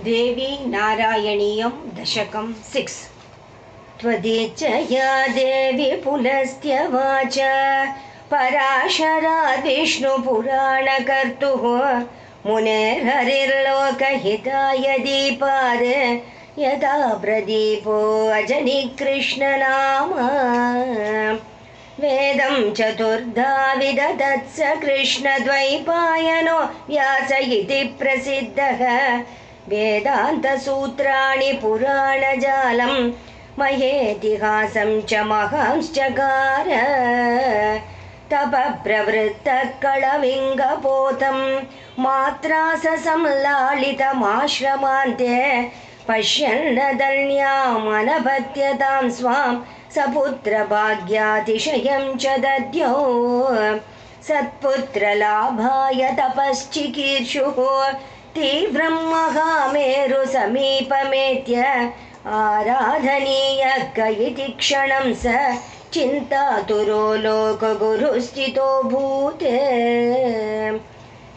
देवी नारायणीयं दशकं 6। त्वदेच्छया देवी पुलस्त्यवाच पराशरात् विष्णुपुराणकर्तुः मुनेर्हरिर्लोकहिताय दीपात् यदा प्रदीपो अजनिकृष्णनामा वेदं चतुर्धा विदधत्स कृष्णद्वैपायनो व्यास इति प्रसिद्धः वेदान्तसूत्राणि पुराणजालं महेतिहासं च महांश्चकार तपप्रवृत्तः कळविङ्गपोतं मात्रा संलालितमाश्रमान्ते पश्यन्नदन्यामनपत्यतां स्वां सपुत्रभाग्यातिशयं च दद्यो सत्पुत्रलाभाय तपश्चिकीर्षुः तीव्रं महामेरुसमीपमेत्य आराधनीयः क इति क्षणं स चिन्तातुरो लोकगुरुस्थितो भूते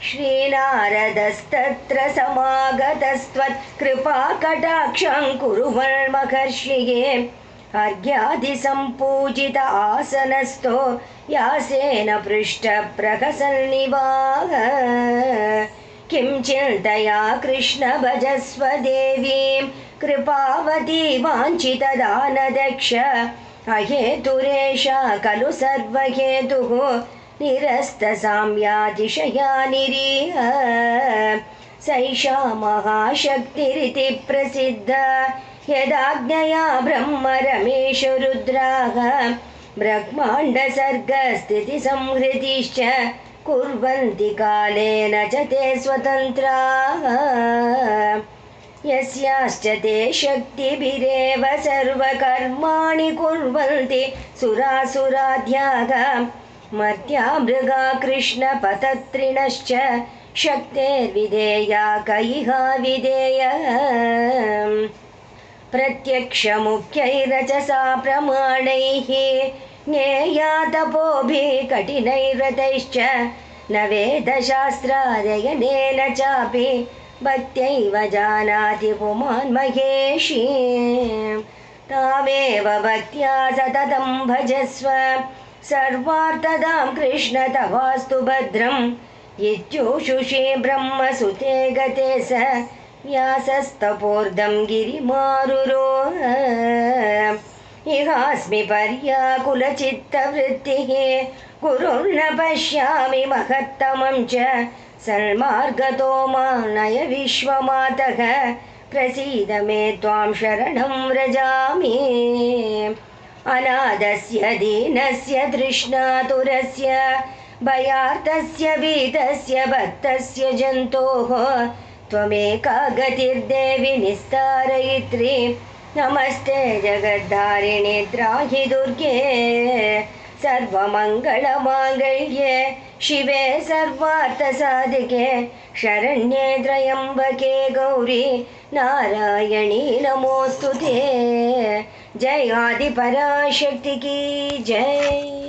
श्रीनारदस्तत्र समागतस्त्वत्कृपाकटाक्षं कुर्वन्महर्षिः अर्घ्यादिसम्पूजित आसनस्थो यासेन पृष्ठप्रहसन्निवाह किं चिन्तया कृष्ण भजस्व देवीं कृपावती वाञ्छितदानदक्ष अहेतुरेषा खलु सर्वहेतुः निरस्तसाम्यातिशया निरीह सैषा महाशक्तिरिति प्रसिद्धा यदाज्ञया ब्रह्म रमेशरुद्राः ब्रह्माण्डसर्गस्थितिसंहृतिश्च कुर्वन्ति कालेन च ते स्वतन्त्राः यस्याश्च ते शक्तिभिरेव सर्वकर्माणि कुर्वन्ति सुरासुराध्याः मर्त्या मृगा कृष्णपतत्रिणश्च शक्तेर्विधेया कयिहा विधेयः प्रत्यक्षमुख्यैरचसा प्रमाणैः ज्ञेया तपोभिः कठिनैर्व्रतैश्च न वेदशास्त्राध्ययनेन चापि भक्त्यैव जानाति पुमान् महेशी तामेव भक्त्या सततं भजस्व सर्वार्थदां कृष्ण तवास्तु भद्रम् इत्युषुषे ब्रह्मसुते गते स व्यासस्तपोर्धं गिरिमारुरोह इहास्मि पर्याकुलचित्तवृत्तिः गुरुर्न पश्यामि महत्तमं च सन्मार्गतो मानय विश्वमातः प्रसीद मे त्वां शरणं व्रजामि अनाथस्य दीनस्य तृष्णातुरस्य भयार्तस्य वीतस्य भक्तस्य जन्तोः त्वमेका गतिर्देवि निस्तारयित्री नमस्ते जगद्धारिणि त्राहि दुर्गे सर्वमङ्गलमाङ्गल्ये शिवे सर्वार्थसाधिके शरण्ये त्र्यम्बके गौरी नारायणी नमोऽस्तु ते जय आदिपराशक्ति की जय।